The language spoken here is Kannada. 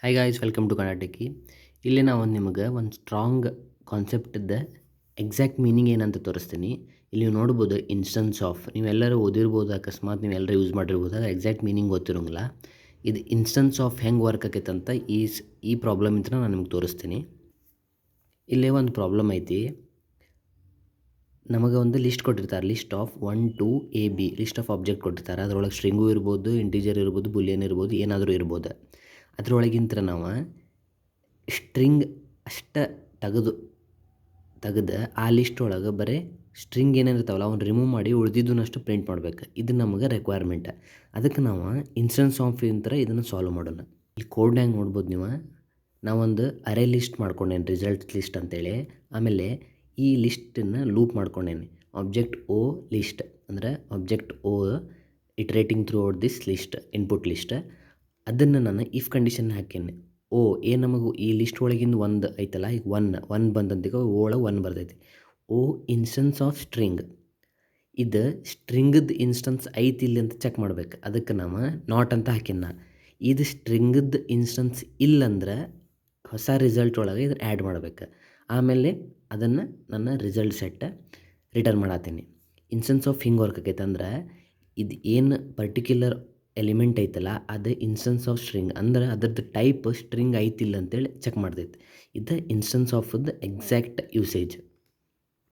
Hi guys, welcome to Karnataki. ಇಲ್ಲಿ ನಾವು ನಿಮಗೆ ಒಂದು ಸ್ಟ್ರಾಂಗ್ ಕಾನ್ಸೆಪ್ಟದ ಎಕ್ಸಾಕ್ಟ್ ಮೀನಿಂಗ್ ಏನಂತ ತೋರಿಸ್ತೀನಿ. ಇಲ್ಲಿ ನೀವು ನೋಡ್ಬೋದು ಇನ್ಸ್ಟೆನ್ಸ್ ಆಫ್. ನೀವೆಲ್ಲರೂ ಓದಿರ್ಬೋದು, ಅಕಸ್ಮಾತ್ ನೀವೆಲ್ಲರೂ ಯೂಸ್ ಮಾಡಿರ್ಬೋದು. ಅದು ಎಕ್ಸಾಕ್ಟ್ ಮೀನಿಂಗ್ ಗೊತ್ತಿರೋಂಗಿಲ್ಲ. ಇದು ಇನ್ಸ್ಟೆನ್ಸ್ ಆಫ್ ಹೆಂಗೆ ವರ್ಕ್ ಆಕೈತೆ ಅಂತ ಈ ಪ್ರಾಬ್ಲಮ್ ಇಂತ ನಾನು ನಿಮ್ಗೆ ತೋರಿಸ್ತೀನಿ. ಇಲ್ಲೇ ಒಂದು ಪ್ರಾಬ್ಲಮ್ ಐತಿ. ನಮಗೆ ಒಂದು ಲಿಸ್ಟ್ ಕೊಟ್ಟಿರ್ತಾರೆ, list of 1 2 A B list of object ಕೊಟ್ಟಿರ್ತಾರೆ. ಅದರೊಳಗೆ ಸ್ಟ್ರಿಂಗು ಇರ್ಬೋದು, ಇಂಟೀಜರ್ ಇರ್ಬೋದು, ಬುಲಿಯನ್ ಇರ್ಬೋದು, ಏನಾದರೂ ಇರ್ಬೋದು. ಅದರೊಳಗಿಂತ ನಾವು ಸ್ಟ್ರಿಂಗ್ ಅಷ್ಟೇ ತೆಗೆದು ಆ ಲಿಸ್ಟ್ ಒಳಗೆ ಬರೀ ಸ್ಟ್ರಿಂಗ್ ಏನೇನಿರ್ತಾವಲ್ಲ ಅವ್ನು ರಿಮೂವ್ ಮಾಡಿ ಉಳಿದಿದ್ದನ್ನಷ್ಟು ಪ್ರಿಂಟ್ ಮಾಡ್ಬೇಕು. ಇದು ನಮಗೆ ರಿಕ್ವೈರ್ಮೆಂಟ್. ಅದಕ್ಕೆ ನಾವು ಇನ್ಸ್ಟೆನ್ಸ್ ಆಫ್ ಇಂತರ ಇದನ್ನು ಸಾಲ್ವ್ ಮಾಡೋಣ. ಇಲ್ಲಿ ಕೋಡ್ನ್ಯಾಗ ನೋಡ್ಬೋದು ನೀವು, ನಾವೊಂದು ಅರೇ ಲಿಸ್ಟ್ ಮಾಡ್ಕೊಂಡೇನೆ, ರಿಸಲ್ಟ್ ಲಿಸ್ಟ್ ಅಂತೇಳಿ. ಆಮೇಲೆ ಈ ಲಿಸ್ಟನ್ನು ಲೂಪ್ ಮಾಡ್ಕೊಂಡೇನೆ. ಆಬ್ಜೆಕ್ಟ್ ಓ ಲಿಸ್ಟ್ ಅಂದರೆ object oh iterating through out this list, input list. ಅದನ್ನು ನಾನು ಇಫ್ ಕಂಡೀಷನ್ ಹಾಕೇನೆ. ನಮಗೆ ಈ ಲಿಸ್ಟ್ ಒಳಗಿಂದ ಒಂದು ಐತಲ್ಲ, ಈಗ ಒನ್ ಬಂದಂತೀಗ ಒಳಗೆ 1 ಬರ್ತೈತಿ. Instance of string. ಇದು ಸ್ಟ್ರಿಂಗದ ಇನ್ಸ್ಟೆನ್ಸ್ ಐತಿ ಇಲ್ಲಿ ಅಂತ ಚೆಕ್ ಮಾಡ್ಬೇಕು. ಅದಕ್ಕೆ ನಾವು ನಾಟ್ ಅಂತ ಹಾಕಿನ. ಇದು ಸ್ಟ್ರಿಂಗದ ಇನ್ಸ್ಟೆನ್ಸ್ ಇಲ್ಲಂದ್ರೆ ಹೊಸ ರಿಸಲ್ಟ್ ಒಳಗೆ ಇದನ್ನು ಆ್ಯಡ್ ಮಾಡ್ಬೇಕು. ಆಮೇಲೆ ಅದನ್ನು ನನ್ನ ರಿಸಲ್ಟ್ ಸೆಟ್ ರಿಟರ್ನ್ ಮಾಡತ್ತೀನಿ. ಇನ್ಸ್ಟೆನ್ಸ್ ಆಫ್ ಹಿಂಗೆ ವರ್ಕ್ ಆಕೈತೆ ಅಂದ್ರೆ, ಇದು ಏನು ಪರ್ಟಿಕ್ಯುಲರ್ ಎಲಿಮೆಂಟ್ ಐತಲ್ಲ ಅದು ಇನ್ಸ್ಟೆನ್ಸ್ ಆಫ್ ಸ್ಟ್ರಿಂಗ್ ಅಂದ್ರೆ ಅದ್ರದ್ದು ಟೈಪ್ ಸ್ಟ್ರಿಂಗ್ ಐತಿಲ್ಲ ಅಂತೇಳಿ ಚೆಕ್ ಮಾಡ್ತೈತೆ. ಇದು ಇನ್ಸ್ಟೆನ್ಸ್ ಆಫ್ ಎಕ್ಸಾಕ್ಟ್ ಯೂಸೇಜ್.